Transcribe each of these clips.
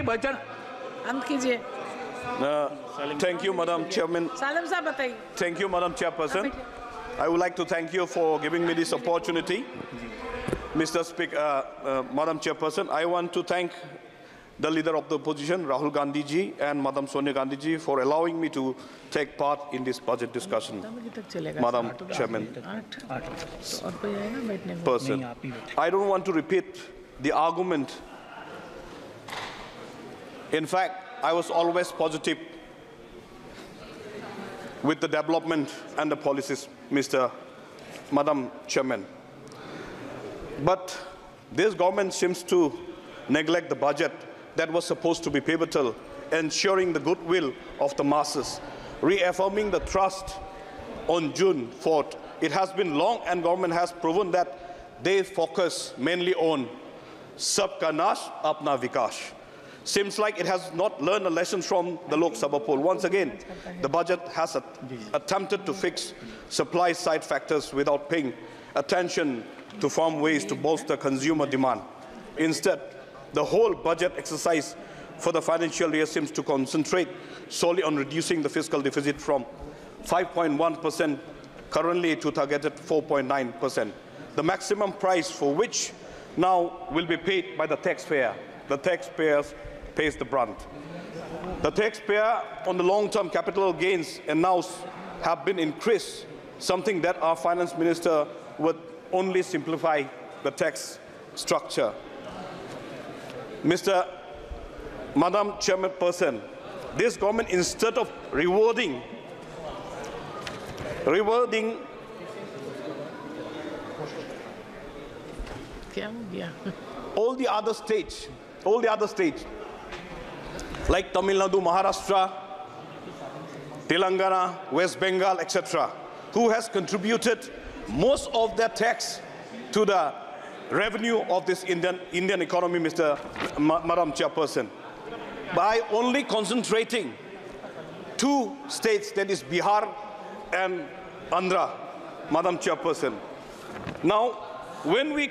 Budget अंत कीजिए। Thank you, Madam Chairman. Salam साहब बताइए। Thank you, Madam Chairperson. I would like to thank you for giving me this opportunity. Mr. Speaker, Madam Chairperson, I want to thank the leader of the opposition, Rahul Gandhi ji, and Madam Sonia Gandhi ji for allowing me to take part in this budget discussion. Madam Chairman. Person. I don't want to repeat the argument. In fact, I was always positive with the development and the policies, Madam Chairman. But this government seems to neglect the budget that was supposed to be pivotal, ensuring the goodwill of the masses, reaffirming the trust on June 4th. It has been long, and government has proven that they focus mainly on Sabka Nash, Apna Vikash. Seems like it has not learned a lesson from the Lok Sabha poll. Once again, the budget has attempted to fix supply-side factors without paying attention to farm ways to bolster consumer demand. Instead, the whole budget exercise for the financial year seems to concentrate solely on reducing the fiscal deficit from 5.1% currently to targeted 4.9%. The maximum price for which now will be paid by the taxpayer. The taxpayers pays the brunt. The taxpayer on the long-term capital gains announced have been increased, something that our finance minister would only simplify the tax structure. Madam Chairperson, this government, instead of rewarding all the other states, like Tamil Nadu, Maharashtra, Telangana, West Bengal, etc., who has contributed most of their tax to the revenue of this Indian economy, Madam Chairperson, by only concentrating two states, that is Bihar and Andhra, Madam Chairperson. Now, when we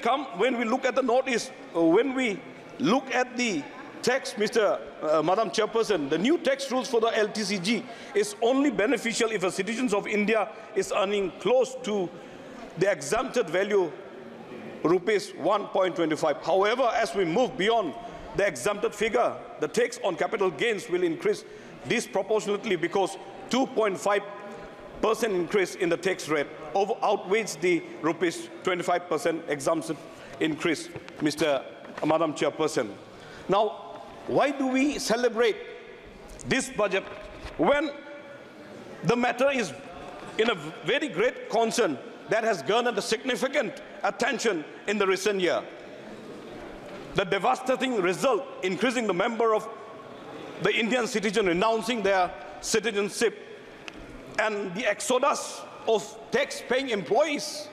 look at the Northeast, when we look at the tax, Madam Chairperson, the new tax rules for the LTCG is only beneficial if a citizen of India is earning close to the exempted value rupees 1.25. However, as we move beyond the exempted figure, the tax on capital gains will increase disproportionately because 2.5% increase in the tax rate outweighs the rupees 25% exemption increase, Madam Chairperson. Now, why do we celebrate this budget when the matter is in a very great concern that has garnered a significant attention in the recent year? The devastating result, increasing the number of the Indian citizens renouncing their citizenship, and the exodus of tax-paying employees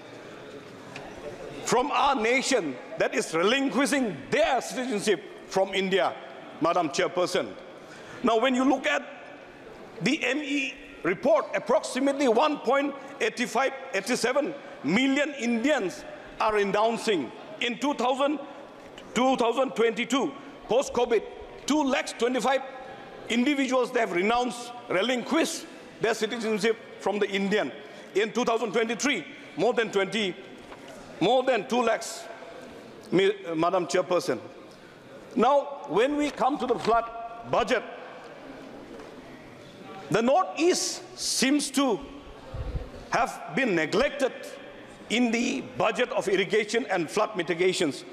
from our nation that is relinquishing their citizenship from India, Madam Chairperson. Now, when you look at the ME report, approximately 1.87 million Indians are renouncing. In 2022, post-COVID, 225,000 individuals they have relinquished their citizenship from the Indian. In 2023, more than 2 lakhs, Madam Chairperson. Now, when we come to the flood budget, the Northeast seems to have been neglected in the budget of irrigation and flood mitigations,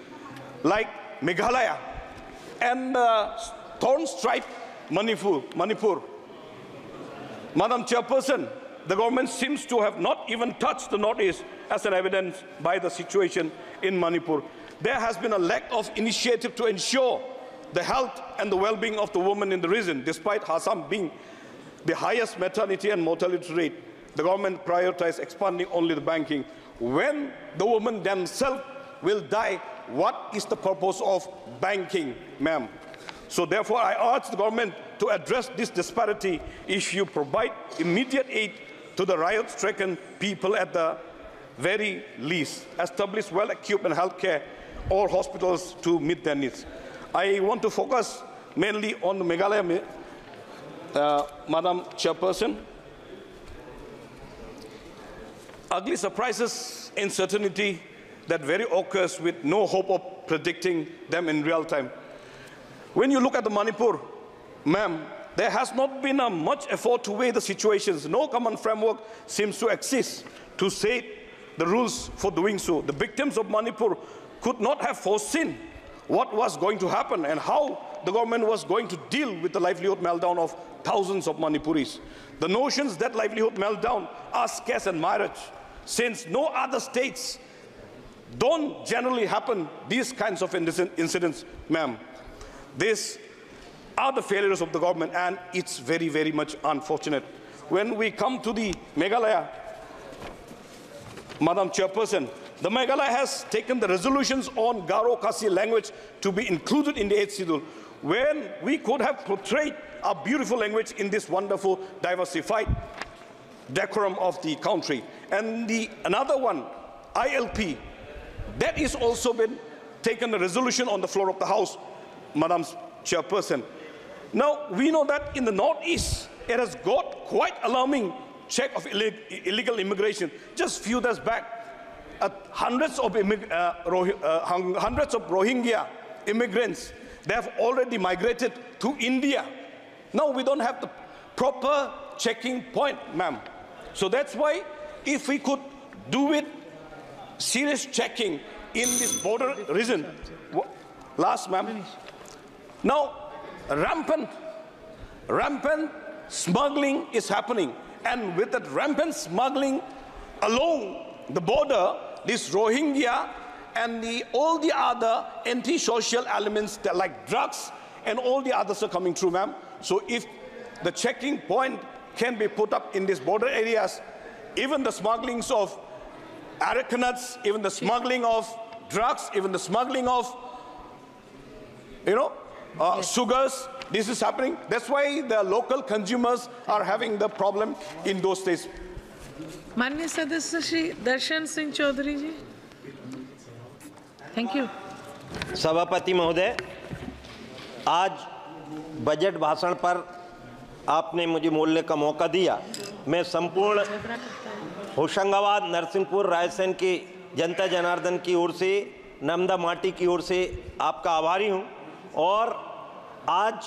like Meghalaya and thorn-striped Manipur. Madam Chairperson, the government seems to have not even touched the Northeast, as an evidence by the situation in Manipur. There has been a lack of initiative to ensure the health and the well-being of the women in the region. Despite Assam being the highest maternity and mortality rate, the government prioritized expanding only the banking. When the women themselves will die, what is the purpose of banking, ma'am? So therefore, I urge the government to address this disparity if you provide immediate aid to the riot-stricken people at the very least, establish well-equipped healthcare or hospitals to meet their needs. I want to focus mainly on the Meghalaya, Madam Chairperson. Ugly surprises, uncertainty that very occurs with no hope of predicting them in real time. When you look at the Manipur, ma'am, there has not been much effort to weigh the situations. No common framework seems to exist to set the rules for doing so. The victims of Manipur could not have foreseen what was going to happen and how the government was going to deal with the livelihood meltdown of thousands of Manipuris. The notions that livelihood meltdown are scarce and myriad, since no other states don't generally happen these kinds of incidents, ma'am. These are the failures of the government, and it's very, very much unfortunate. When we come to the Meghalaya, Madam Chairperson, the Meghalaya has taken the resolutions on Garo Khasi language to be included in the 8th schedule, when we could have portrayed our beautiful language in this wonderful, diversified decorum of the country. And another one, ILP, that is also been taken a resolution on the floor of the House, Madam Chairperson. Now, we know that in the Northeast, it has got quite alarming check of illegal immigration. Just few days back, hundreds of Rohingya immigrants, they have already migrated to India. Now we don't have the proper checking point, ma'am. So that's why if we could do it, serious checking in this border region. Last, ma'am. Now, rampant smuggling is happening. And with that rampant smuggling along the border, this Rohingya and all the other anti-social elements that like drugs and all the others are coming through, ma'am. So if the checking point can be put up in these border areas, even the smugglings of areca, even the smuggling of drugs, even the smuggling of, sugars, this is happening. That's why the local consumers are having the problem in those states. माननीय सदस्य श्री दर्शन सिंह चौधरी जी, thank you. सभापति महोदय, आज budget भाषण पर आपने मुझे बोलने का मौका दिया। मैं संपूर्ण होशंगाबाद, नरसिंहपुर, रायसेन की जनता जनार्दन की ओर से, नर्मदा माटी की ओर से आपका आभारी हूं। और आज